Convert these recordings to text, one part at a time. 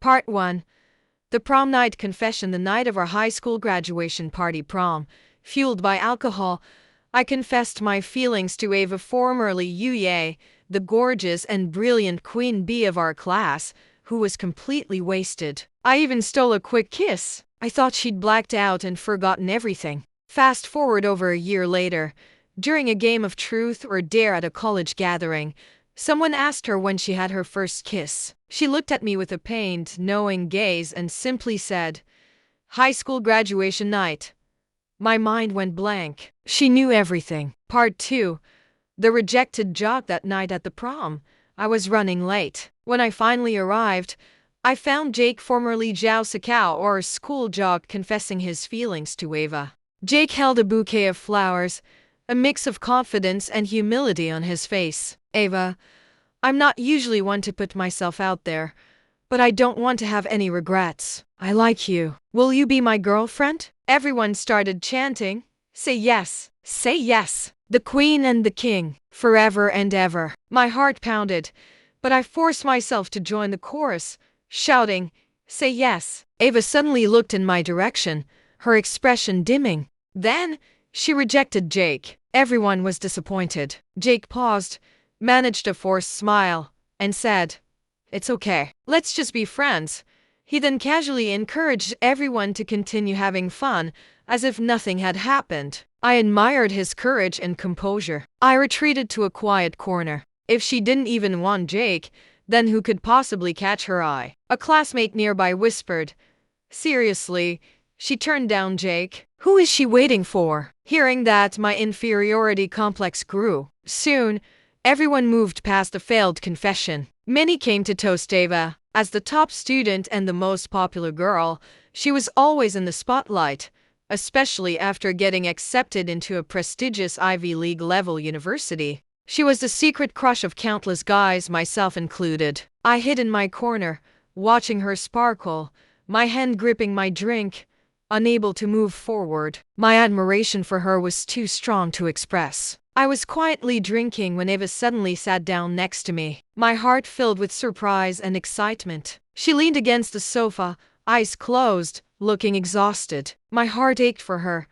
Part 1. The prom night confession. The night of our high school graduation party prom, fueled by alcohol, I confessed my feelings to Ava, formerly Yuye, the gorgeous and brilliant queen bee of our class, who was completely wasted. I even stole a quick kiss. I thought she'd blacked out and forgotten everything. Fast forward over a year later, during a game of truth or dare at a college gathering, someone asked her when she had her first kiss. She looked at me with a pained, knowing gaze and simply said, "High school graduation night." My mind went blank. She knew everything. Part 2. The rejected jock. That night at the prom, I was running late. When I finally arrived, I found Jake, formerly Zhao Sakao, or school jock, confessing his feelings to Ava. Jake held a bouquet of flowers, a mix of confidence and humility on his face. "Ava, I'm not usually one to put myself out there, but I don't want to have any regrets. I like you. Will you be my girlfriend?" Everyone started chanting, "Say yes, say yes. The queen and the king, forever and ever." My heart pounded, but I forced myself to join the chorus, shouting, "Say yes." Ava suddenly looked in my direction, her expression dimming. Then, she rejected Jake. Everyone was disappointed. Jake paused, managed a forced smile, and said, "It's okay. Let's just be friends." He then casually encouraged everyone to continue having fun, as if nothing had happened. I admired his courage and composure. I retreated to a quiet corner. If she didn't even want Jake, then who could possibly catch her eye? A classmate nearby whispered, "Seriously, she turned down Jake? Who is she waiting for?" Hearing that, my inferiority complex grew. Soon, everyone moved past the failed confession. Many came to toast Ava. As the top student and the most popular girl, she was always in the spotlight, especially after getting accepted into a prestigious Ivy League-level university. She was the secret crush of countless guys, myself included. I hid in my corner, watching her sparkle, my hand gripping my drink, unable to move forward. My admiration for her was too strong to express. I was quietly drinking when Ava suddenly sat down next to me, my heart filled with surprise and excitement. She leaned against the sofa, eyes closed, looking exhausted. My heart ached for her,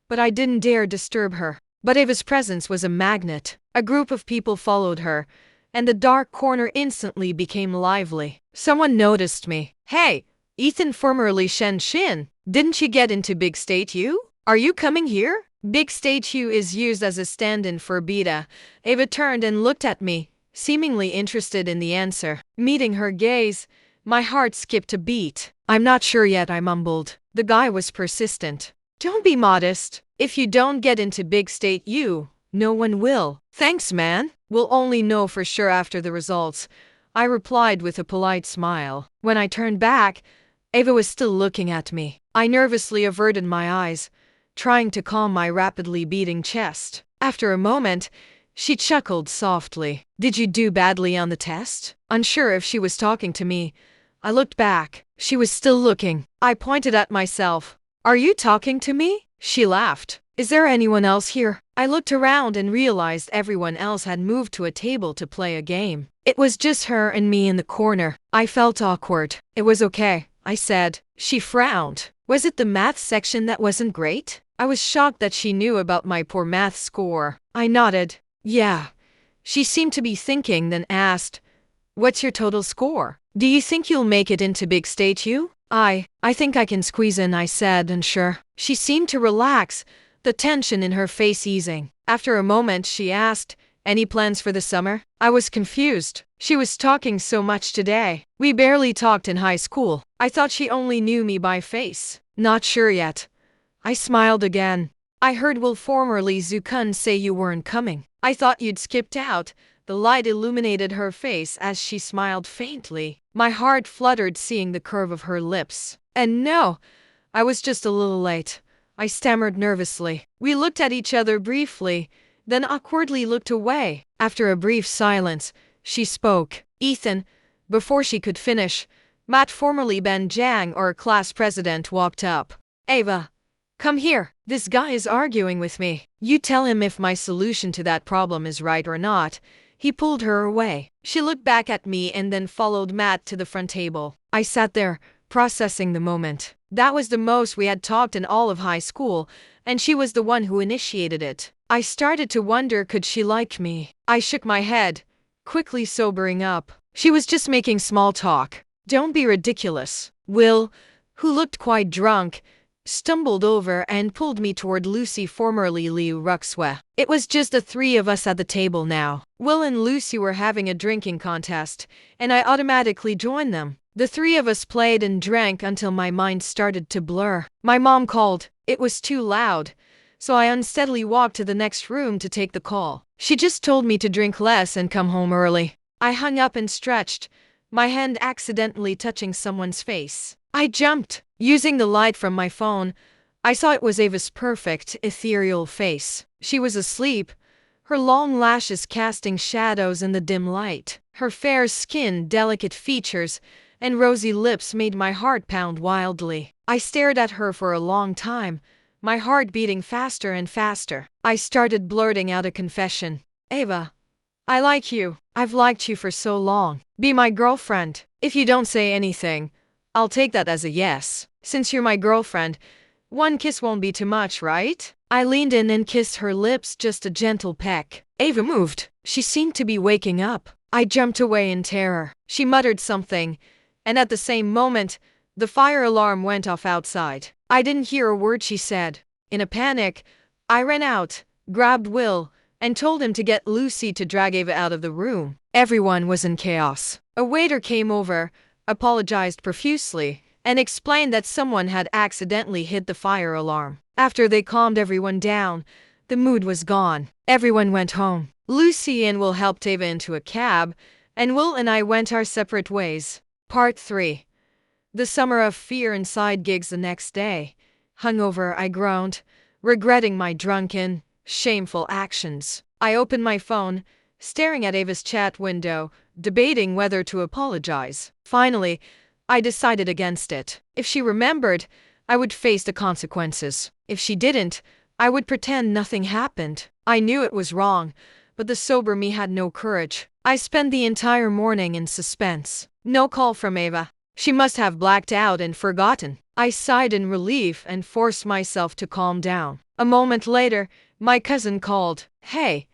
but I didn't dare disturb her. But Ava's presence was a magnet. A group of people followed her, and the dark corner instantly became lively. Someone noticed me. "Hey, Ethan, formerly Shen Shin, didn't you get into Big State U? Are you coming here?" Big State U is used as a stand-in for beta. Ava turned and looked at me, seemingly interested in the answer. Meeting her gaze, my heart skipped a beat. "I'm not sure yet," I mumbled. The guy was persistent. "Don't be modest. If you don't get into Big State U, no one will." "Thanks, man. We'll only know for sure after the results," I replied with a polite smile. When I turned back, Ava was still looking at me. I nervously averted my eyes, trying to calm my rapidly beating chest. After a moment, she chuckled softly. "Did you do badly on the test?" Unsure if she was talking to me, I looked back. She was still looking. I pointed at myself. "Are you talking to me?" She laughed. "Is there anyone else here?" I looked around and realized everyone else had moved to a table to play a game. It was just her and me in the corner. I felt awkward. "It was okay," I said. She frowned. "Was it the math section that wasn't great?" I was shocked that she knew about my poor math score. I nodded. "Yeah." She seemed to be thinking, then asked, "What's your total score? Do you think you'll make it into Big State U?" I think I can squeeze in," I said, unsure. She seemed to relax, the tension in her face easing. After a moment, she asked, "Any plans for the summer?" I was confused. She was talking so much today. We barely talked in high school. I thought she only knew me by face. "Not sure yet." I smiled again. "I heard Will, formerly Zukun, say you weren't coming." "I thought you'd skipped out." The light illuminated her face as she smiled faintly. My heart fluttered seeing the curve of her lips. "And no, I was just a little late," I stammered nervously. We looked at each other briefly, then awkwardly looked away. After a brief silence, she spoke. "Ethan." Before she could finish, Matt, formerly Ben Jiang, or class president, walked up. "Ava, come here. This guy is arguing with me. You tell him if my solution to that problem is right or not. He pulled her away. She looked back at me and then followed Matt to the front table. I sat there, processing the moment. That was the most we had talked in all of high school, and she was the one who initiated it. I started to wonder, could she like me? I shook my head, quickly sobering up. She was just making small talk. Don't be ridiculous. Will, who looked quite drunk, stumbled over and pulled me toward Lucy, formerly Liu Ruxwe. It was just the three of us at the table now. Will and Lucy were having a drinking contest, and I automatically joined them. The three of us played and drank until my mind started to blur. My mom called. It was too loud, so I unsteadily walked to the next room to take the call. She just told me to drink less and come home early. I hung up and stretched, my hand accidentally touching someone's face. I jumped. Using the light from my phone, I saw it was Ava's perfect, ethereal face. She was asleep, her long lashes casting shadows in the dim light. Her fair skin, delicate features, and rosy lips made my heart pound wildly. I stared at her for a long time, my heart beating faster and faster. I started blurting out a confession. Ava, I like you. I've liked you for so long. Be my girlfriend. If you don't say anything, I'll take that as a yes. Since you're my girlfriend, one kiss won't be too much, right? I leaned in and kissed her lips, just a gentle peck. Ava moved. She seemed to be waking up. I jumped away in terror. She muttered something, and at the same moment, the fire alarm went off outside. I didn't hear a word she said. In a panic, I ran out, grabbed Will, and told him to get Lucy to drag Ava out of the room. Everyone was in chaos. A waiter came over, apologized profusely, and explained that someone had accidentally hit the fire alarm. After they calmed everyone down, the mood was gone. Everyone went home. Lucy and Will helped Ava into a cab, and Will and I went our separate ways. Part 3. The summer of fear and side gigs. The next day, hungover, I groaned, regretting my drunken, shameful actions. I opened my phone, staring at Ava's chat window, debating whether to apologize. Finally, I decided against it. If she remembered, I would face the consequences. If she didn't, I would pretend nothing happened. I knew it was wrong, but the sober me had no courage. I spent the entire morning in suspense. No call from Ava. She must have blacked out and forgotten. I sighed in relief and forced myself to calm down. A moment later, my cousin called. Hey,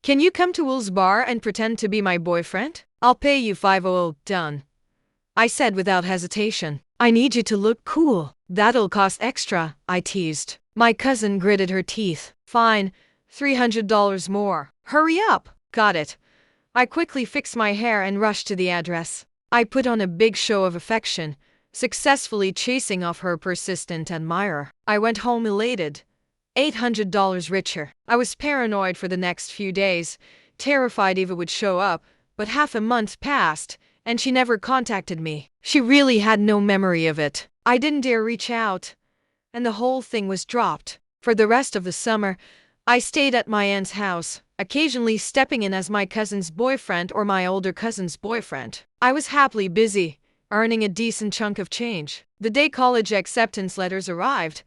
can you come to Will's bar and pretend to be my boyfriend? I'll pay you $500. Done, I said without hesitation. I need you to look cool. That'll cost extra, I teased. My cousin gritted her teeth. Fine, $300 more. Hurry up. Got it. I quickly fixed my hair and rushed to the address. I put on a big show of affection, successfully chasing off her persistent admirer. I went home elated, $800 richer. I was paranoid for the next few days, terrified Ava would show up, but half a month passed, and she never contacted me. She really had no memory of it. I didn't dare reach out, and the whole thing was dropped. For the rest of the summer, I stayed at my aunt's house, occasionally stepping in as my cousin's boyfriend or my older cousin's boyfriend. I was happily busy, earning a decent chunk of change. The day college acceptance letters arrived,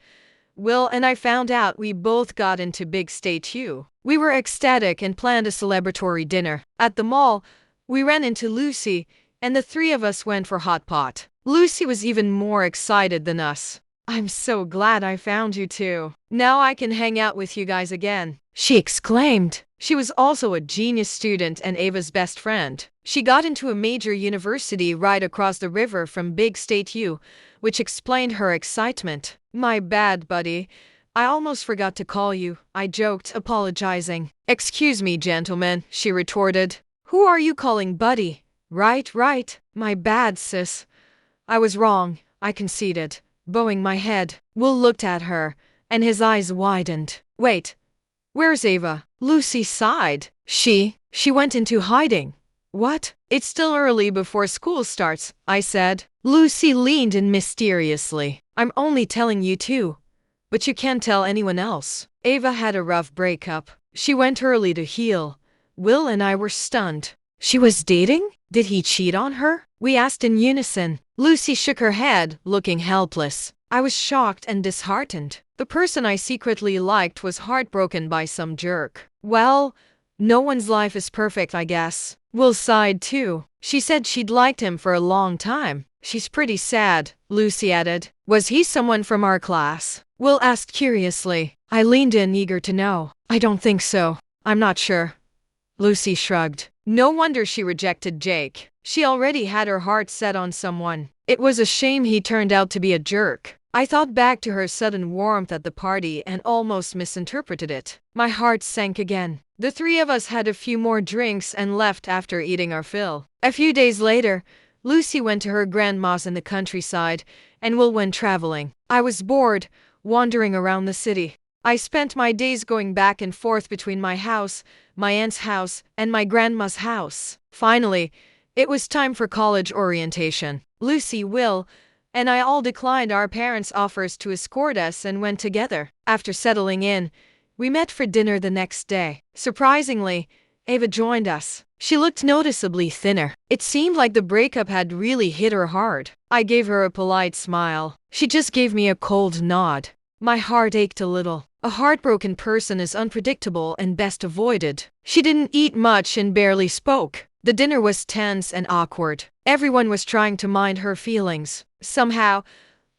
Will and I found out we both got into Big State U. We were ecstatic and planned a celebratory dinner. At the mall, we ran into Lucy, and the three of us went for hot pot. Lucy was even more excited than us. I'm so glad I found you two. Now I can hang out with you guys again, she exclaimed. She was also a genius student and Ava's best friend. She got into a major university right across the river from Big State U, which explained her excitement. My bad, buddy. I almost forgot to call you, I joked, apologizing. Excuse me, gentlemen, she retorted. Who are you calling buddy? Right. My bad, sis. I was wrong, I conceded, bowing my head. Will looked at her, and his eyes widened. Wait, where's Ava? Lucy sighed. She went into hiding. What? It's still early before school starts, I said. Lucy leaned in mysteriously. I'm only telling you two, but you can't tell anyone else. Ava had a rough breakup. She went early to heal. Will and I were stunned. She was dating? Did he cheat on her? We asked in unison. Lucy shook her head, looking helpless. I was shocked and disheartened. The person I secretly liked was heartbroken by some jerk. Well, No one's life is perfect, I guess. Will sighed too. She said she'd liked him for a long time. She's pretty sad, Lucy added. Was he someone from our class? Will asked curiously. I leaned in, eager to know. I don't think so. I'm not sure. Lucy shrugged. No wonder she rejected Jake. She already had her heart set on someone. It was a shame he turned out to be a jerk. I thought back to her sudden warmth at the party and almost misinterpreted it. My heart sank again. The three of us had a few more drinks and left after eating our fill. A few days later, Lucy went to her grandma's in the countryside, and Will went traveling. I was bored, wandering around the city. I spent my days going back and forth between my house, my aunt's house, and my grandma's house. Finally, it was time for college orientation. Lucy, Will, and I all declined our parents' offers to escort us and went together. After settling in, we met for dinner the next day. Surprisingly, Ava joined us. She looked noticeably thinner. It seemed like the breakup had really hit her hard. I gave her a polite smile. She just gave me a cold nod. My heart ached a little. A heartbroken person is unpredictable and best avoided. She didn't eat much and barely spoke. The dinner was tense and awkward. Everyone was trying to mind her feelings. Somehow,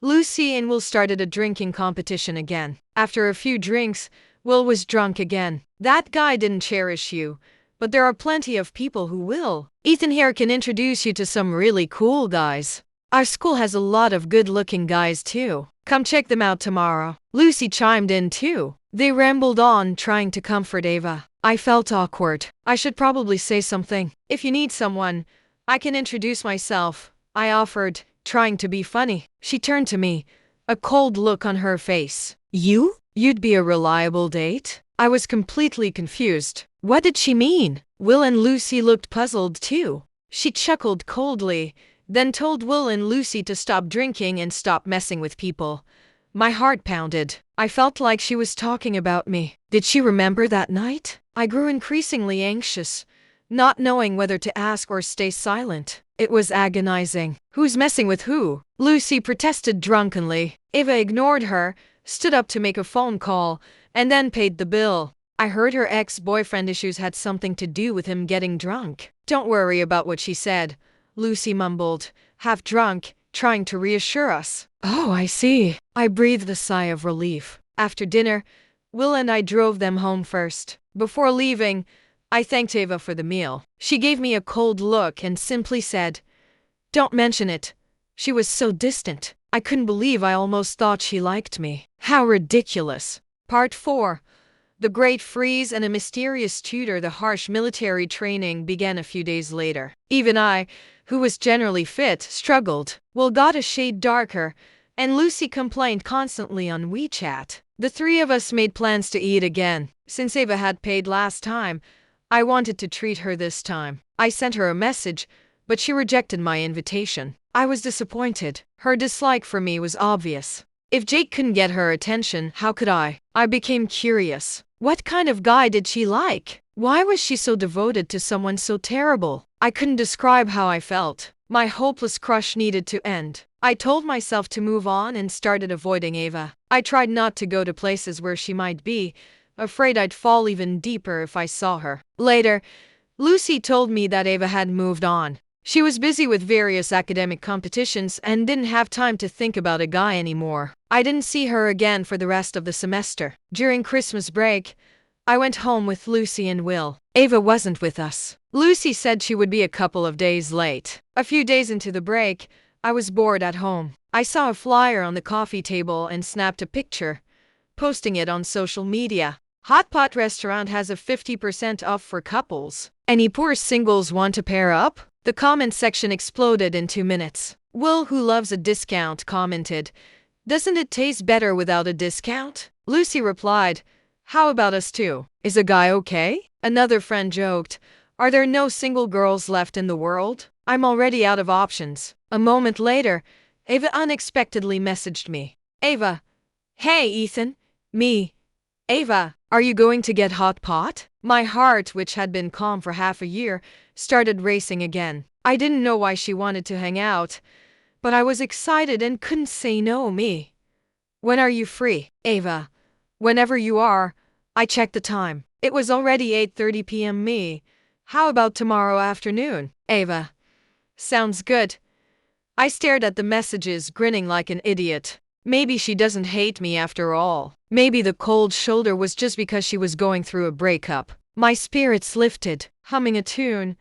Lucy and Will started a drinking competition again. After a few drinks, Will was drunk again. That guy didn't cherish you, but there are plenty of people who will. Ethan here can introduce you to some really cool guys. Our school has a lot of good-looking guys too. Come check them out tomorrow. Lucy chimed in too. They rambled on, trying to comfort Ava. I felt awkward. I should probably say something. If you need someone, I can introduce myself, I offered, trying to be funny. She turned to me, a cold look on her face. You? You'd be a reliable date? I was completely confused. What did she mean? Will and Lucy looked puzzled too. She chuckled coldly, then told Will and Lucy to stop drinking and stop messing with people. My heart pounded. I felt like she was talking about me. Did she remember that night? I grew increasingly anxious, not knowing whether to ask or stay silent. It was agonizing. Who's messing with who? Lucy protested drunkenly. Ava ignored her, stood up to make a phone call, and then paid the bill. I heard her ex-boyfriend issues had something to do with him getting drunk. Don't worry about what she said, Lucy mumbled, half drunk, trying to reassure us. Oh, I see. I breathed a sigh of relief. After dinner, Will and I drove them home first. Before leaving, I thanked Ava for the meal. She gave me a cold look and simply said, "Don't mention it." She was so distant. I couldn't believe I almost thought she liked me. How ridiculous. Part 4. The Great Freeze and a mysterious tutor. The harsh military training began a few days later. Even I, who was generally fit, struggled. Will got a shade darker, and Lucy complained constantly on WeChat. The three of us made plans to eat again. Since Ava had paid last time, I wanted to treat her this time. I sent her a message, but she rejected my invitation. I was disappointed. Her dislike for me was obvious. If Jake couldn't get her attention, how could I? I became curious. What kind of guy did she like? Why was she so devoted to someone so terrible? I couldn't describe how I felt. My hopeless crush needed to end. I told myself to move on and started avoiding Ava. I tried not to go to places where she might be, afraid I'd fall even deeper if I saw her. Later, Lucy told me that Ava had moved on. She was busy with various academic competitions and didn't have time to think about a guy anymore. I didn't see her again for the rest of the semester. During Christmas break, I went home with Lucy and Will. Ava wasn't with us. Lucy said she would be a couple of days late. A few days into the break, I was bored at home. I saw a flyer on the coffee table and snapped a picture, posting it on social media. Hot Pot Restaurant has a 50% off for couples. Any poor singles want to pair up? The comment section exploded in 2 minutes. Will, who loves a discount, commented, "Doesn't it taste better without a discount?" Lucy replied, "How about us too? Is a guy okay?" Another friend joked, "Are there no single girls left in the world? I'm already out of options." A moment later, Ava unexpectedly messaged me. "Ava. Hey, Ethan. Me. Ava, are you going to get hot pot?" My heart, which had been calm for half a year, started racing again. I didn't know why she wanted to hang out, but I was excited and couldn't say no. Me. "When are you free?" "Ava. Whenever you are." I checked the time. It was already 8:30 p.m. me. How about tomorrow afternoon? Ava. Sounds good. I stared at the messages, grinning like an idiot. Maybe she doesn't hate me after all. Maybe the cold shoulder was just because she was going through a breakup. My spirits lifted, humming a tune.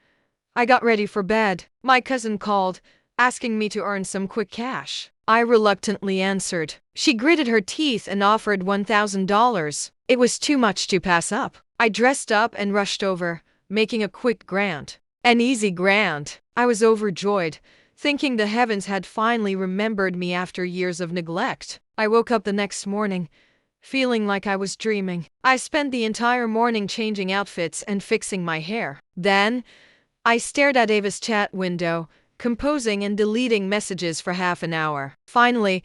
I got ready for bed. My cousin called, asking me to earn some quick cash. I reluctantly answered. She gritted her teeth and offered $1,000. It was too much to pass up. I dressed up and rushed over, making a quick grant. An easy grant. I was overjoyed, thinking the heavens had finally remembered me after years of neglect. I woke up the next morning, feeling like I was dreaming. I spent the entire morning changing outfits and fixing my hair. Then, I stared at Ava's chat window, composing and deleting messages for half an hour. Finally,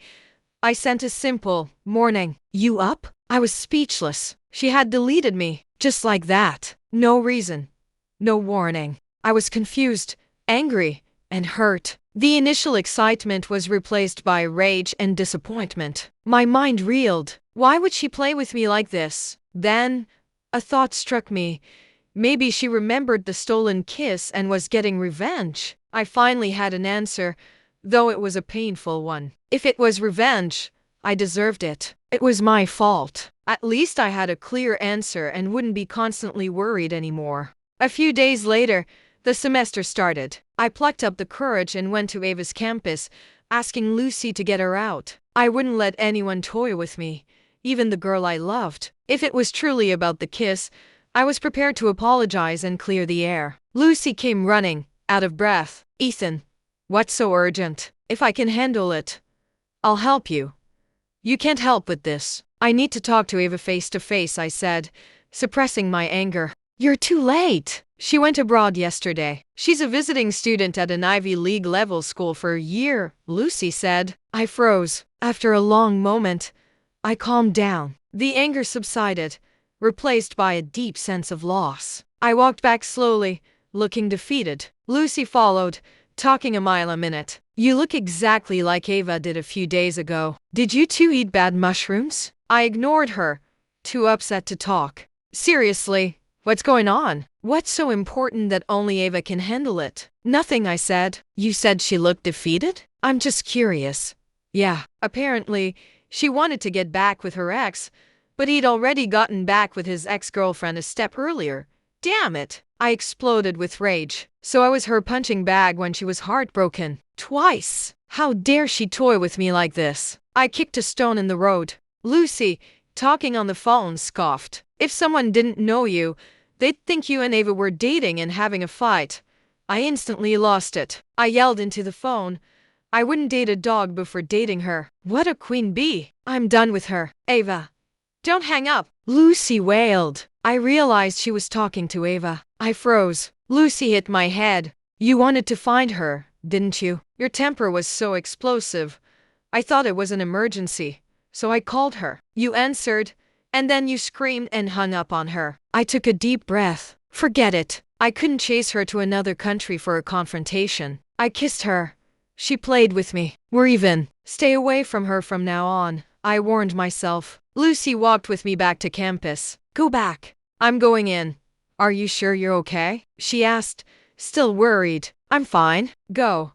I sent a simple, "Morning. You up?" I was speechless. She had deleted me, just like that. No reason. No warning. I was confused, angry, and hurt. The initial excitement was replaced by rage and disappointment. My mind reeled. Why would she play with me like this? Then, a thought struck me. Maybe she remembered the stolen kiss and was getting revenge. I finally had an answer, though it was a painful one. If it was revenge, I deserved it. It was my fault. At least I had a clear answer and wouldn't be constantly worried anymore. A few days later, the semester started. I plucked up the courage and went to Ava's campus, asking Lucy to get her out. I wouldn't let anyone toy with me, even the girl I loved. If it was truly about the kiss, I was prepared to apologize and clear the air. Lucy came running, out of breath. "Ethan, what's so urgent? If I can handle it, I'll help you." "You can't help with this. I need to talk to Ava face to face," I said, suppressing my anger. "You're too late. She went abroad yesterday. She's a visiting student at an Ivy League level school for a year," Lucy said. I froze. After a long moment, I calmed down. The anger subsided, replaced by a deep sense of loss. I walked back slowly, looking defeated. Lucy followed, talking a mile a minute. "You look exactly like Ava did a few days ago. Did you two eat bad mushrooms?" I ignored her, too upset to talk. "Seriously, what's going on? What's so important that only Ava can handle it?" "Nothing," I said. "You said she looked defeated?" "I'm just curious." "Yeah, apparently, she wanted to get back with her ex, but he'd already gotten back with his ex-girlfriend a step earlier. Damn it!" I exploded with rage. So I was her punching bag when she was heartbroken. Twice. How dare she toy with me like this? I kicked a stone in the road. Lucy, talking on the phone, scoffed. "If someone didn't know you, they'd think you and Ava were dating and having a fight." I instantly lost it. I yelled into the phone. I wouldn't date a dog before dating her. What a queen bee. I'm done with her. "Ava, don't hang up," Lucy wailed. I realized she was talking to Ava. I froze. Lucy hit my head. "You wanted to find her, didn't you? Your temper was so explosive. I thought it was an emergency, so I called her. You answered, and then you screamed and hung up on her." I took a deep breath. Forget it. I couldn't chase her to another country for a confrontation. I kissed her. She played with me. "We're even. Stay away from her from now on," I warned myself. Lucy walked with me back to campus. "Go back." "I'm going in." "Are you sure you're okay?" she asked, still worried. "I'm fine. Go."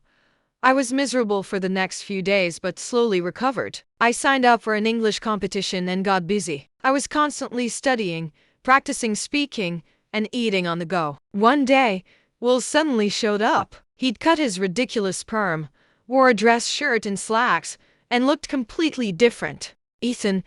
I was miserable for the next few days but slowly recovered. I signed up for an English competition and got busy. I was constantly studying, practicing speaking, and eating on the go. One day, Will suddenly showed up. He'd cut his ridiculous perm, wore a dress shirt and slacks, and looked completely different. "Ethan,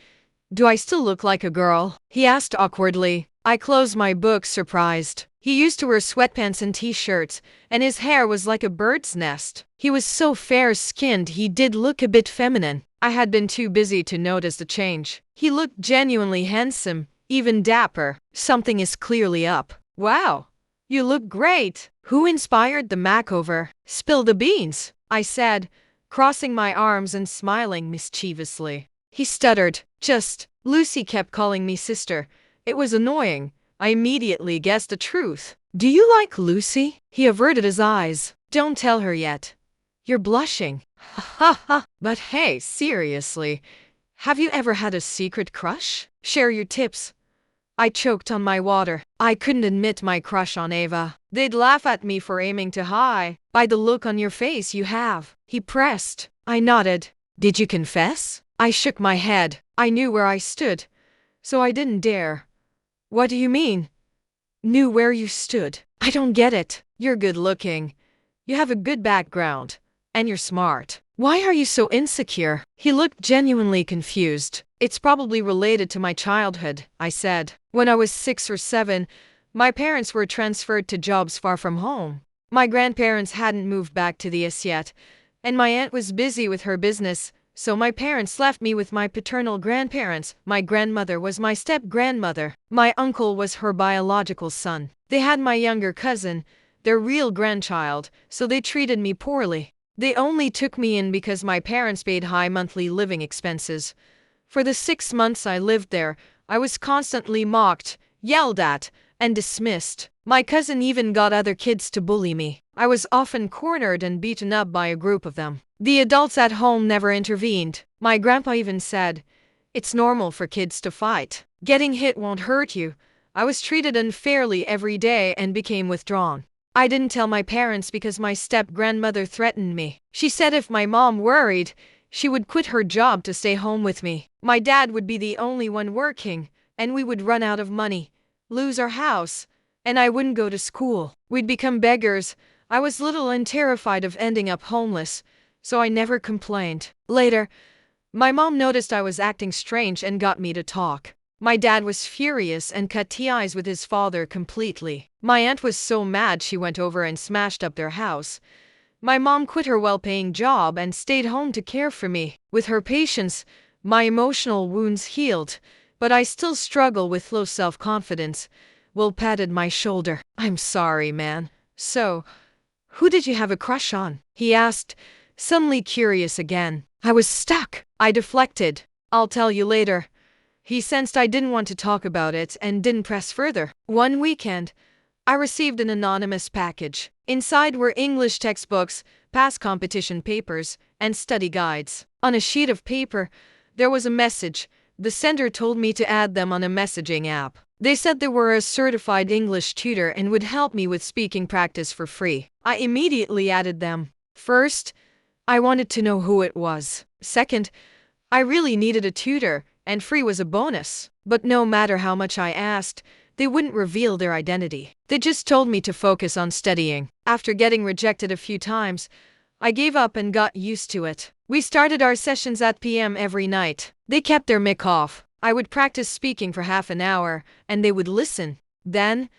do I still look like a girl?" he asked awkwardly. I closed my book, surprised. He used to wear sweatpants and t-shirts, and his hair was like a bird's nest. He was so fair-skinned he did look a bit feminine. I had been too busy to notice the change. He looked genuinely handsome, even dapper. Something is clearly up. "Wow, you look great. Who inspired the makeover? Spill the beans," I said, crossing my arms and smiling mischievously. He stuttered. Lucy kept calling me sister. It was annoying. I immediately guessed the truth. "Do you like Lucy?" He averted his eyes. "Don't tell her yet. You're blushing." Ha ha. "But hey, seriously, have you ever had a secret crush? Share your tips. I choked on my water. I couldn't admit my crush on Ava. They'd laugh at me for aiming too high. By the look on your face you have. He pressed. I nodded. Did you confess? I shook my head. I knew where I stood, so I didn't dare. What do you mean? Knew where you stood? I don't get it. You're good looking. You have a good background. And you're smart. Why are you so insecure? He looked genuinely confused. It's probably related to my childhood, I said. When I was 6 or 7, my parents were transferred to jobs far from home. My grandparents hadn't moved back to the US yet, and my aunt was busy with her business, so my parents left me with my paternal grandparents. My grandmother was my step-grandmother. My uncle was her biological son. They had my younger cousin, their real grandchild, so they treated me poorly. They only took me in because my parents paid high monthly living expenses. For the 6 months I lived there, I was constantly mocked, yelled at, and dismissed. My cousin even got other kids to bully me. I was often cornered and beaten up by a group of them. The adults at home never intervened. My grandpa even said, "It's normal for kids to fight. Getting hit won't hurt you." I was treated unfairly every day and became withdrawn. I didn't tell my parents because my step-grandmother threatened me. She said if my mom worried, she would quit her job to stay home with me. My dad would be the only one working, and we would run out of money, lose our house, and I wouldn't go to school. We'd become beggars. I was little and terrified of ending up homeless, so I never complained. Later, my mom noticed I was acting strange and got me to talk. My dad was furious and cut ties with his father completely. My aunt was so mad she went over and smashed up their house. My mom quit her well-paying job and stayed home to care for me. With her patience, my emotional wounds healed, but I still struggle with low self-confidence. Will patted my shoulder. I'm sorry, man. So, who did you have a crush on? He asked, suddenly curious again. I was stuck. I deflected. I'll tell you later. He sensed I didn't want to talk about it and didn't press further. One weekend, I received an anonymous package. Inside were English textbooks, past competition papers, and study guides. On a sheet of paper, there was a message. The sender told me to add them on a messaging app. They said they were a certified English tutor and would help me with speaking practice for free. I immediately added them. First, I wanted to know who it was. Second, I really needed a tutor, and free was a bonus. But no matter how much I asked, they wouldn't reveal their identity. They just told me to focus on studying. After getting rejected a few times, I gave up and got used to it. We started our sessions at PM every night. They kept their mic off. I would practice speaking for half an hour, and they would listen. Then,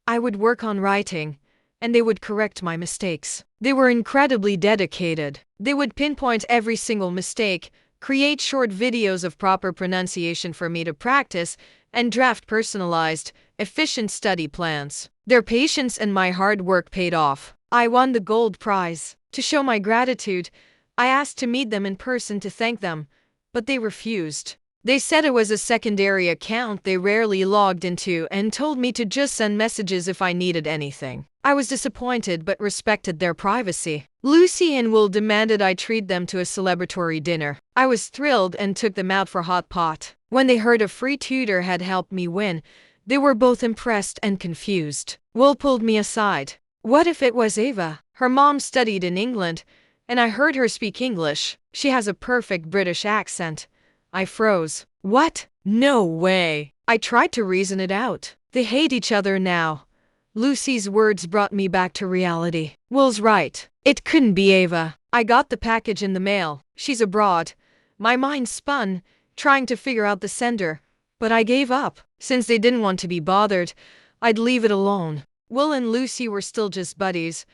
I would work on writing, and they would correct my mistakes. They were incredibly dedicated. They would pinpoint every single mistake, create short videos of proper pronunciation for me to practice, and draft personalized, efficient study plans. Their patience and my hard work paid off. I won the gold prize. To show my gratitude, I asked to meet them in person to thank them, but they refused. They said it was a secondary account they rarely logged into and told me to just send messages if I needed anything. I was disappointed but respected their privacy. Lucy and Will demanded I treat them to a celebratory dinner. I was thrilled and took them out for hot pot. When they heard a free tutor had helped me win, they were both impressed and confused. Will pulled me aside. What if it was Ava? Her mom studied in England, and I heard her speak English. She has a perfect British accent. I froze. What? No way. I tried to reason it out. They hate each other now. Lucy's words brought me back to reality. Will's right. It couldn't be Ava. I got the package in the mail. She's abroad. My mind spun, trying to figure out the sender. But I gave up. Since they didn't want to be bothered, I'd leave it alone. Will and Lucy were still just buddies.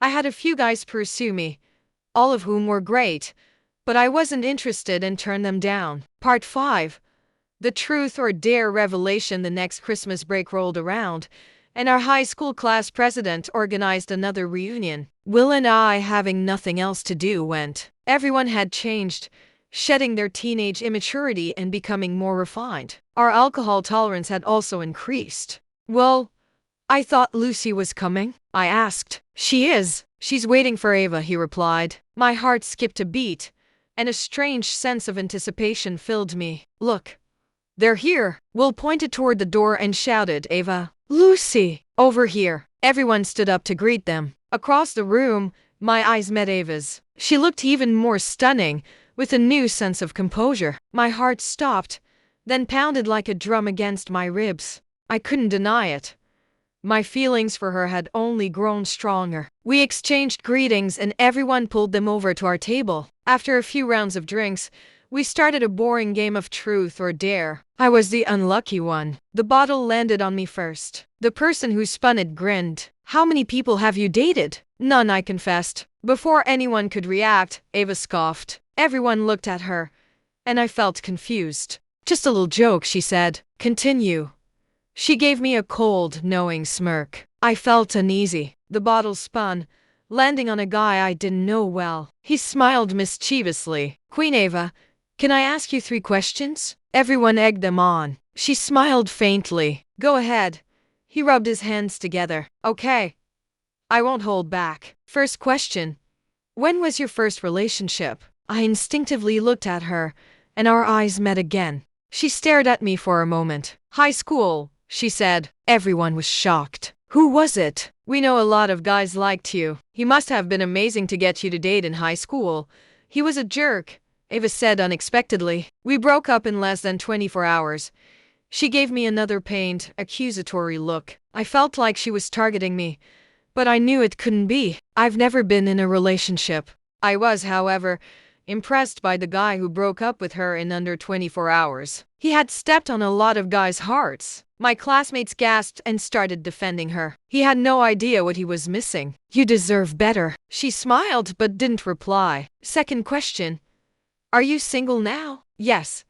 I had a few guys pursue me, all of whom were great, but I wasn't interested and turned them down. Part 5. The truth or dare revelation. The next Christmas break rolled around, and our high school class president organized another reunion. Will and I, having nothing else to do, went. Everyone had changed, shedding their teenage immaturity and becoming more refined. Our alcohol tolerance had also increased. Well, I thought Lucy was coming? I asked. She is. She's waiting for Ava, he replied. My heart skipped a beat, and a strange sense of anticipation filled me. Look, They're here. Will pointed toward the door and shouted, Ava, Lucy, over here. Everyone stood up to greet them. Across the room, my eyes met Ava's. She looked even more stunning, with a new sense of composure. My heart stopped, then pounded like a drum against my ribs. I couldn't deny it. My feelings for her had only grown stronger. We exchanged greetings and everyone pulled them over to our table. After a few rounds of drinks, we started a boring game of truth or dare. I was the unlucky one. The bottle landed on me first. The person who spun it grinned. How many people have you dated? None, I confessed. Before anyone could react, Ava scoffed. Everyone looked at her, and I felt confused. Just a little joke, she said. Continue. She gave me a cold, knowing smirk. I felt uneasy. The bottle spun, landing on a guy I didn't know well. He smiled mischievously. Queen Ava, can I ask you 3 questions? Everyone egged them on. She smiled faintly. Go ahead. He rubbed his hands together. Okay. I won't hold back. First question. When was your first relationship? I instinctively looked at her, and our eyes met again. She stared at me for a moment. High school, she said. Everyone was shocked. Who was it? We know a lot of guys liked you. He must have been amazing to get you to date in high school. He was a jerk, Ava said unexpectedly. We broke up in less than 24 hours. She gave me another pained, accusatory look. I felt like she was targeting me, but I knew it couldn't be. I've never been in a relationship. I was, however, impressed by the guy who broke up with her in under 24 hours. He had stepped on a lot of guys' hearts. My classmates gasped and started defending her. He had no idea what he was missing. You deserve better. She smiled but didn't reply. Second question. Are you single now? Yes.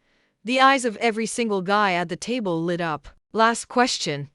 The eyes of every single guy at the table lit up. Last question.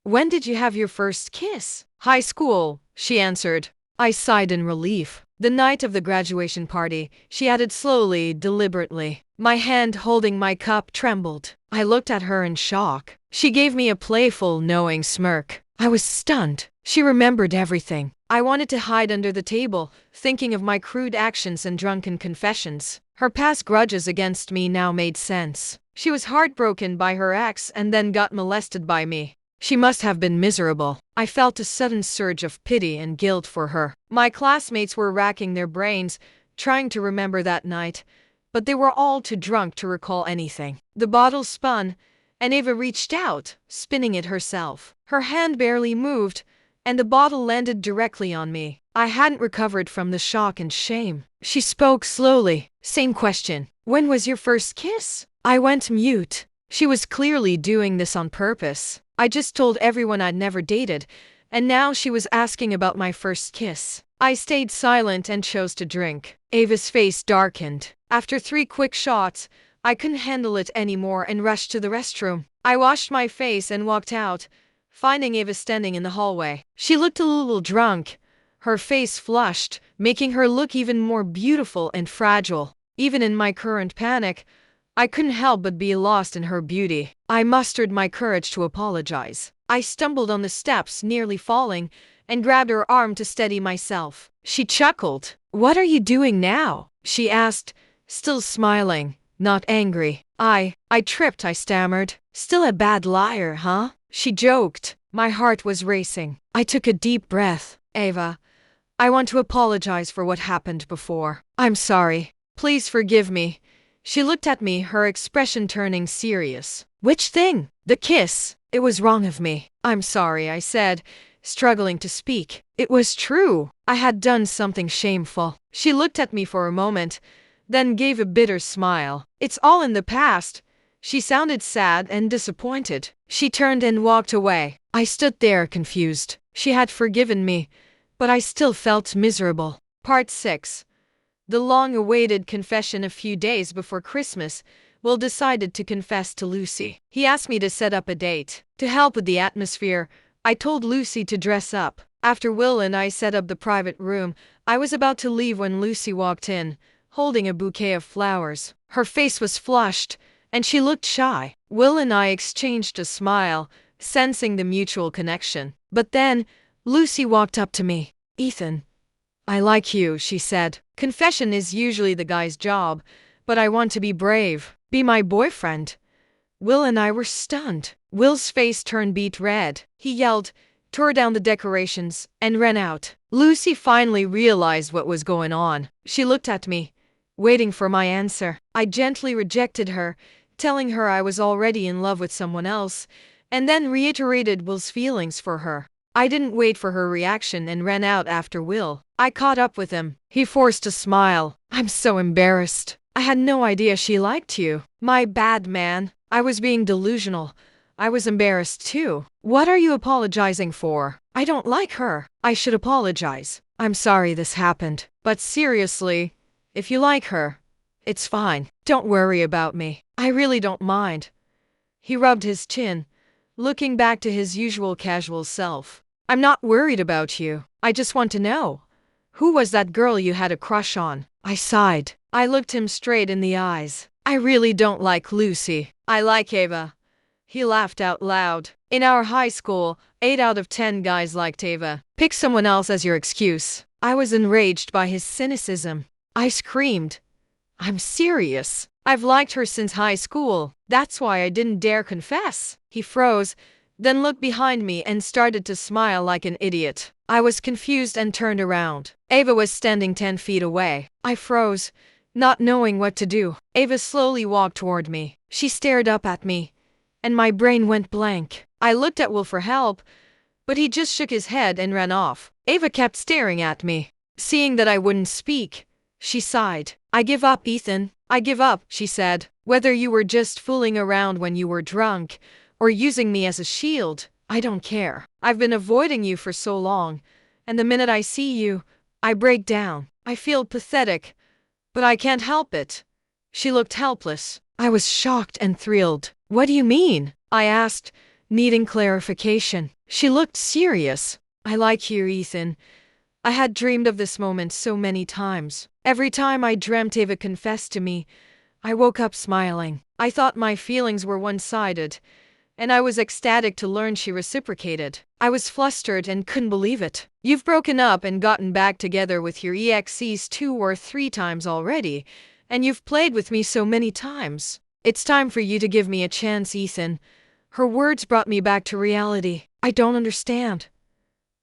When did you have your first kiss? High school, she answered. I sighed in relief. The night of the graduation party, she added slowly, deliberately. My hand holding my cup trembled. I looked at her in shock. She gave me a playful, knowing smirk. I was stunned. She remembered everything. I wanted to hide under the table, thinking of my crude actions and drunken confessions. Her past grudges against me now made sense. She was heartbroken by her ex and then got molested by me. She must have been miserable. I felt a sudden surge of pity and guilt for her. My classmates were racking their brains, trying to remember that night, but they were all too drunk to recall anything. The bottle spun, and Ava reached out, spinning it herself. Her hand barely moved, and the bottle landed directly on me. I hadn't recovered from the shock and shame. She spoke slowly. Same question. When was your first kiss? I went mute. She was clearly doing this on purpose. I just told everyone I'd never dated, and now she was asking about my first kiss. I stayed silent and chose to drink. Ava's face darkened. After 3 quick shots, I couldn't handle it anymore and rushed to the restroom. I washed my face and walked out, finding Ava standing in the hallway. She looked a little drunk, her face flushed, making her look even more beautiful and fragile. Even in my current panic, I couldn't help but be lost in her beauty. I mustered my courage to apologize. I stumbled on the steps, nearly falling, and grabbed her arm to steady myself. She chuckled. What are you doing now? She asked, still smiling, not angry. I tripped, I stammered. Still a bad liar, huh? She joked. My heart was racing. I took a deep breath. Ava, I want to apologize for what happened before. I'm sorry. Please forgive me. She looked at me, her expression turning serious. Which thing? The kiss. It was wrong of me. I'm sorry, I said, struggling to speak. It was true. I had done something shameful. She looked at me for a moment, then gave a bitter smile. It's all in the past. She sounded sad and disappointed. She turned and walked away. I stood there confused. She had forgiven me, but I still felt miserable. Part 6. The long-awaited confession. A few days before Christmas, Will decided to confess to Lucy. He asked me to set up a date. To help with the atmosphere, I told Lucy to dress up. After Will and I set up the private room, I was about to leave when Lucy walked in, holding a bouquet of flowers. Her face was flushed, and she looked shy. Will and I exchanged a smile, sensing the mutual connection. But then, Lucy walked up to me. Ethan, I like you, she said. Confession is usually the guy's job, but I want to be brave. Be my boyfriend. Will and I were stunned. Will's face turned beet red. He yelled, tore down the decorations, and ran out. Lucy finally realized what was going on. She looked at me, waiting for my answer. I gently rejected her, telling her I was already in love with someone else, and then reiterated Will's feelings for her. I didn't wait for her reaction and ran out after Will. I caught up with him. He forced a smile. I'm so embarrassed. I had no idea she liked you. My bad, man. I was being delusional. I was embarrassed too. What are you apologizing for? I don't like her. I should apologize. I'm sorry this happened. But seriously, if you like her, it's fine. Don't worry about me. I really don't mind. He rubbed his chin, looking back to his usual casual self. I'm not worried about you. I just want to know. Who was that girl you had a crush on? I sighed. I looked him straight in the eyes. I really don't like Lucy. I like Ava. He laughed out loud. In our high school, 8 out of 10 guys liked Ava. Pick someone else as your excuse. I was enraged by his cynicism. I screamed. I'm serious. I've liked her since high school. That's why I didn't dare confess. He froze, then looked behind me and started to smile like an idiot. I was confused and turned around. Ava was standing 10 feet away. I froze, not knowing what to do. Ava slowly walked toward me. She stared up at me, and my brain went blank. I looked at Will for help, but he just shook his head and ran off. Ava kept staring at me. Seeing that I wouldn't speak, she sighed. I give up, Ethan. I give up, she said. Whether you were just fooling around when you were drunk, or using me as a shield, I don't care. I've been avoiding you for so long, and the minute I see you, I break down. I feel pathetic, but I can't help it. She looked helpless. I was shocked and thrilled. What do you mean? I asked, needing clarification. She looked serious. I like you, Ethan. I had dreamed of this moment so many times. Every time I dreamt Ava confessed to me, I woke up smiling. I thought my feelings were one-sided, and I was ecstatic to learn she reciprocated. I was flustered and couldn't believe it. You've broken up and gotten back together with your exes 2 or 3 times already, and you've played with me so many times. It's time for you to give me a chance, Ethan. Her words brought me back to reality. I don't understand.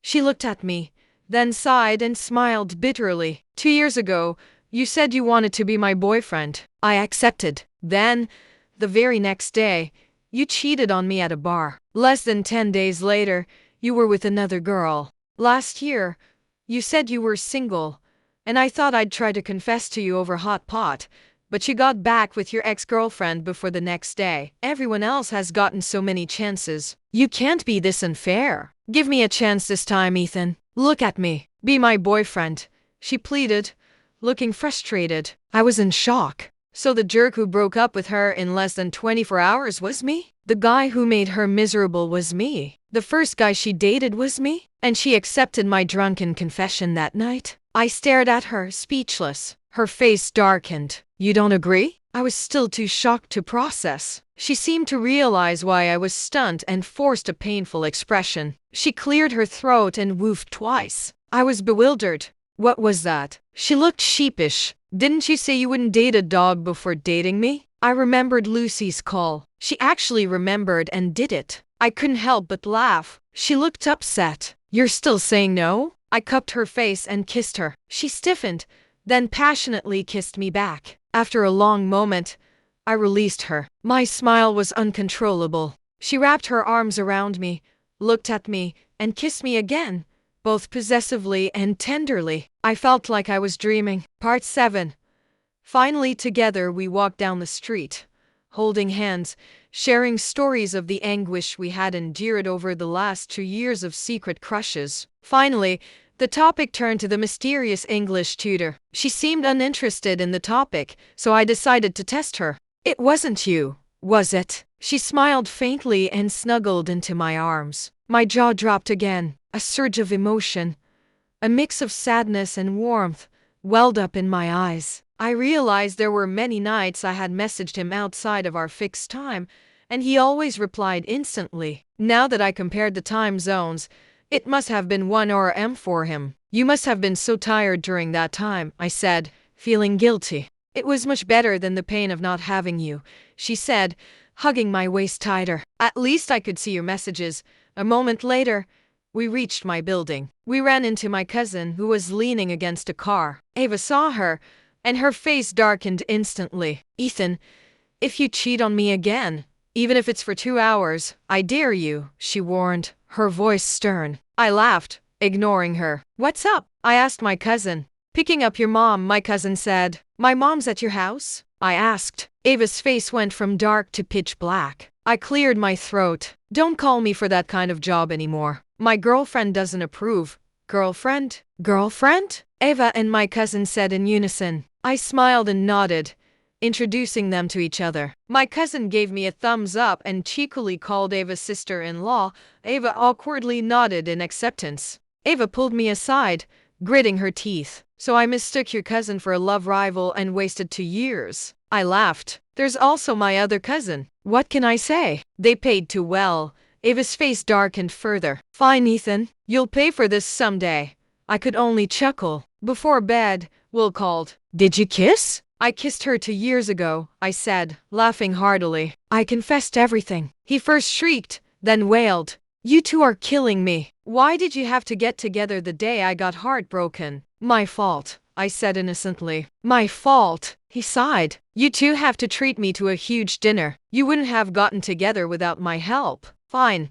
She looked at me, then sighed and smiled bitterly. 2 years ago, you said you wanted to be my boyfriend. I accepted. Then, the very next day, you cheated on me at a bar. Less than 10 days later, you were with another girl. Last year, you said you were single, and I thought I'd try to confess to you over hot pot, but you got back with your ex-girlfriend before the next day. Everyone else has gotten so many chances. You can't be this unfair. Give me a chance this time, Ethan. Look at me. Be my boyfriend, she pleaded, looking frustrated. I was in shock. So the jerk who broke up with her in less than 24 hours was me? The guy who made her miserable was me? The first guy she dated was me? And she accepted my drunken confession that night? I stared at her, speechless. Her face darkened. You don't agree? I was still too shocked to process. She seemed to realize why I was stunned and forced a painful expression. She cleared her throat and woofed twice. I was bewildered. What was that? She looked sheepish. Didn't you say you wouldn't date a dog before dating me? I remembered Lucy's call. She actually remembered and did it. I couldn't help but laugh. She looked upset. You're still saying no? I cupped her face and kissed her. She stiffened, then passionately kissed me back. After a long moment, I released her. My smile was uncontrollable. She wrapped her arms around me, looked at me, and kissed me again, both possessively and tenderly. I felt like I was dreaming. Part 7. Finally together we walked down the street, holding hands, sharing stories of the anguish we had endured over the last 2 years of secret crushes. Finally, the topic turned to the mysterious English tutor. She seemed uninterested in the topic, so I decided to test her. It wasn't you, was it? She smiled faintly and snuggled into my arms. My jaw dropped again. A surge of emotion, a mix of sadness and warmth, welled up in my eyes. I realized there were many nights I had messaged him outside of our fixed time, and he always replied instantly. Now that I compared the time zones, it must have been 1 AM for him. You must have been so tired during that time, I said, feeling guilty. It was much better than the pain of not having you, she said, hugging my waist tighter. At least I could see your messages. A moment later, we reached my building. We ran into my cousin, who was leaning against a car. Ava saw her, and her face darkened instantly. Ethan, if you cheat on me again, even if it's for 2 hours, I dare you, she warned, her voice stern. I laughed, ignoring her. What's up? I asked my cousin. Picking up your mom, my cousin said. My mom's at your house? I asked. Ava's face went from dark to pitch black. I cleared my throat. Don't call me for that kind of job anymore. My girlfriend doesn't approve. Girlfriend? Girlfriend? Ava and my cousin said in unison. I smiled and nodded, introducing them to each other. My cousin gave me a thumbs up and cheekily called Ava's sister-in-law. Ava awkwardly nodded in acceptance. Ava pulled me aside, gritting her teeth. So I mistook your cousin for a love rival and wasted 2 years. I laughed. There's also my other cousin. What can I say? They paid too well. Ava's face darkened further. Fine, Ethan. You'll pay for this someday. I could only chuckle. Before bed, Will called. Did you kiss? I kissed her 2 years ago, I said, laughing heartily. I confessed everything. He first shrieked, then wailed. You two are killing me. Why did you have to get together the day I got heartbroken? My fault, I said innocently. My fault, he sighed. You two have to treat me to a huge dinner. You wouldn't have gotten together without my help. Fine.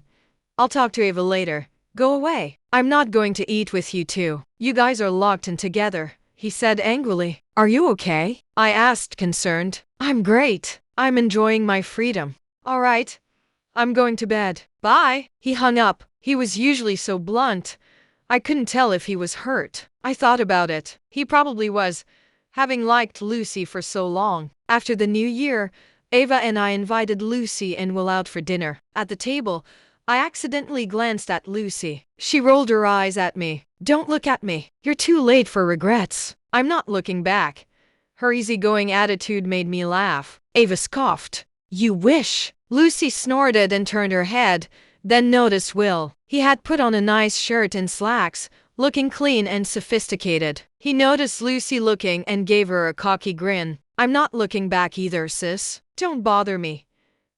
I'll talk to Ava later. Go away. I'm not going to eat with you two. You guys are locked in together, he said angrily. Are you okay? I asked, concerned. I'm great. I'm enjoying my freedom. All right. I'm going to bed. Bye. He hung up. He was usually so blunt. I couldn't tell if he was hurt. I thought about it. He probably was, having liked Lucy for so long. After the new year, Ava and I invited Lucy and Will out for dinner. At the table, I accidentally glanced at Lucy. She rolled her eyes at me. Don't look at me. You're too late for regrets. I'm not looking back. Her easygoing attitude made me laugh. Ava scoffed. You wish. Lucy snorted and turned her head, then noticed Will. He had put on a nice shirt and slacks, looking clean and sophisticated. He noticed Lucy looking and gave her a cocky grin. I'm not looking back either, sis. Don't bother me.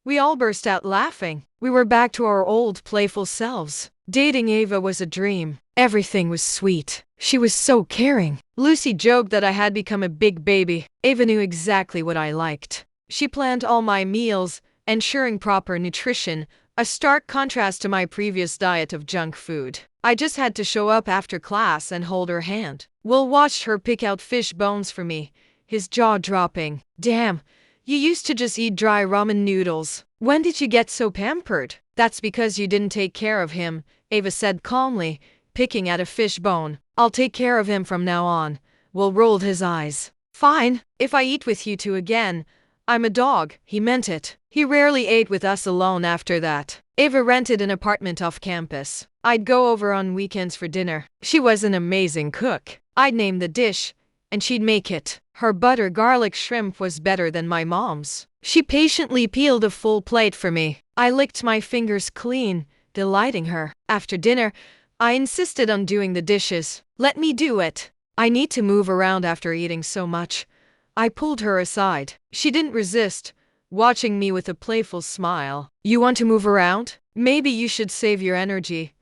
We all burst out laughing. We were back to our old playful selves. Dating Ava was a dream. Everything was sweet. She was so caring. Lucy joked that I had become a big baby. Ava knew exactly what I liked. She planned all my meals, ensuring proper nutrition, a stark contrast to my previous diet of junk food. I just had to show up after class and hold her hand. Will watched her pick out fish bones for me, his jaw dropping. Damn, you used to just eat dry ramen noodles. When did you get so pampered? That's because you didn't take care of him, Ava said calmly, picking at a fish bone. I'll take care of him from now on. Will rolled his eyes. Fine, if I eat with you two again. I'm a dog. He meant it. He rarely ate with us alone after that. Ava rented an apartment off campus. I'd go over on weekends for dinner. She was an amazing cook. I'd name the dish, and she'd make it. Her butter garlic shrimp was better than my mom's. She patiently peeled a full plate for me. I licked my fingers clean, delighting her. After dinner, I insisted on doing the dishes. Let me do it. I need to move around after eating so much. I pulled her aside. She didn't resist, watching me with a playful smile. You want to move around? Maybe you should save your energy.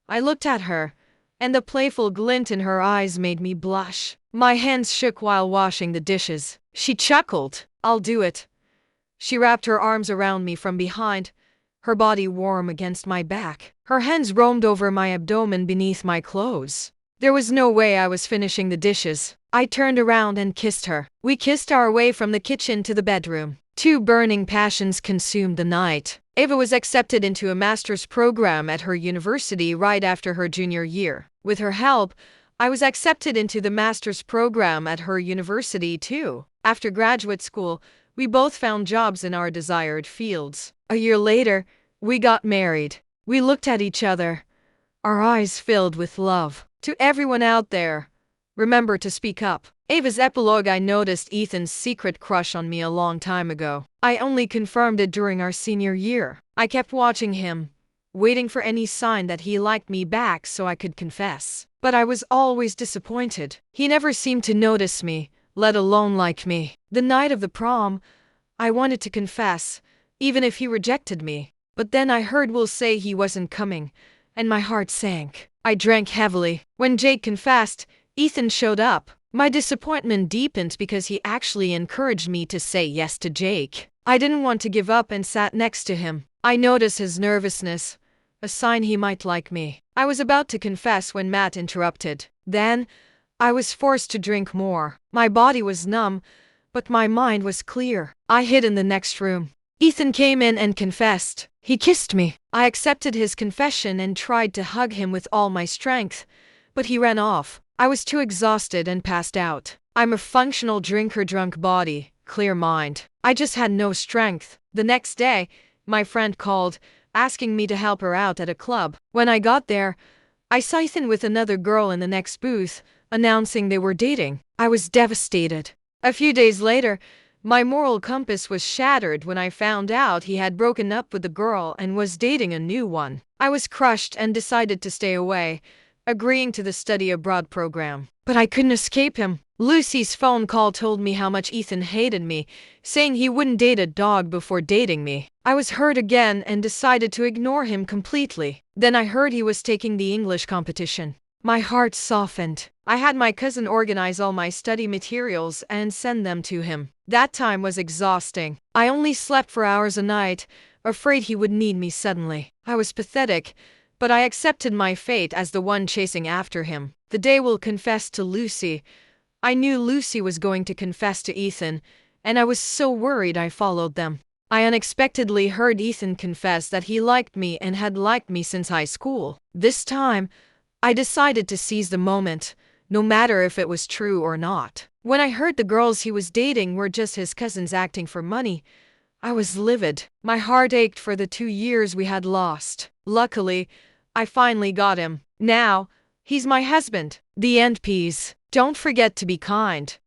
I looked at her, and the playful glint in her eyes made me blush. My hands shook while washing the dishes. She chuckled. I'll do it. She wrapped her arms around me from behind, her body warm against my back. Her hands roamed over my abdomen beneath my clothes. There was no way I was finishing the dishes. I turned around and kissed her. We kissed our way from the kitchen to the bedroom. 2 burning passions consumed the night. Ava was accepted into a master's program at her university right after her junior year. With her help, I was accepted into the master's program at her university too. After graduate school, we both found jobs in our desired fields. A year later, we got married. We looked at each other, our eyes filled with love. To everyone out there, remember to speak up. Ava's epilogue. I noticed Ethan's secret crush on me a long time ago. I only confirmed it during our senior year. I kept watching him, waiting for any sign that he liked me back so I could confess. But I was always disappointed. He never seemed to notice me, let alone like me. The night of the prom, I wanted to confess, even if he rejected me. But then I heard Will say he wasn't coming, and my heart sank. I drank heavily. When Jake confessed, Ethan showed up. My disappointment deepened because he actually encouraged me to say yes to Jake. I didn't want to give up and sat next to him. I noticed his nervousness, a sign he might like me. I was about to confess when Matt interrupted. Then, I was forced to drink more. My body was numb, but my mind was clear. I hid in the next room. Ethan came in and confessed. He kissed me. I accepted his confession and tried to hug him with all my strength, but he ran off. I was too exhausted and passed out. I'm a functional drinker, drunk body, clear mind. I just had no strength. The next day, my friend called, asking me to help her out at a club. When I got there, I saw Ethan with another girl in the next booth, announcing they were dating. I was devastated. A few days later, my moral compass was shattered when I found out he had broken up with the girl and was dating a new one. I was crushed and decided to stay away, agreeing to the study abroad program. But I couldn't escape him. Lucy's phone call told me how much Ethan hated me, saying he wouldn't date a dog before dating me. I was hurt again and decided to ignore him completely. Then I heard he was taking the English competition. My heart softened. I had my cousin organize all my study materials and send them to him. That time was exhausting. I only slept for hours a night, afraid he would need me suddenly. I was pathetic, but I accepted my fate as the one chasing after him. The day Will confessed to Lucy. I knew Lucy was going to confess to Ethan, and I was so worried I followed them. I unexpectedly heard Ethan confess that he liked me and had liked me since high school. This time, I decided to seize the moment, no matter if it was true or not. When I heard the girls he was dating were just his cousins acting for money, I was livid. My heart ached for the 2 years we had lost. Luckily, I finally got him. Now, he's my husband. The end, peas. Don't forget to be kind.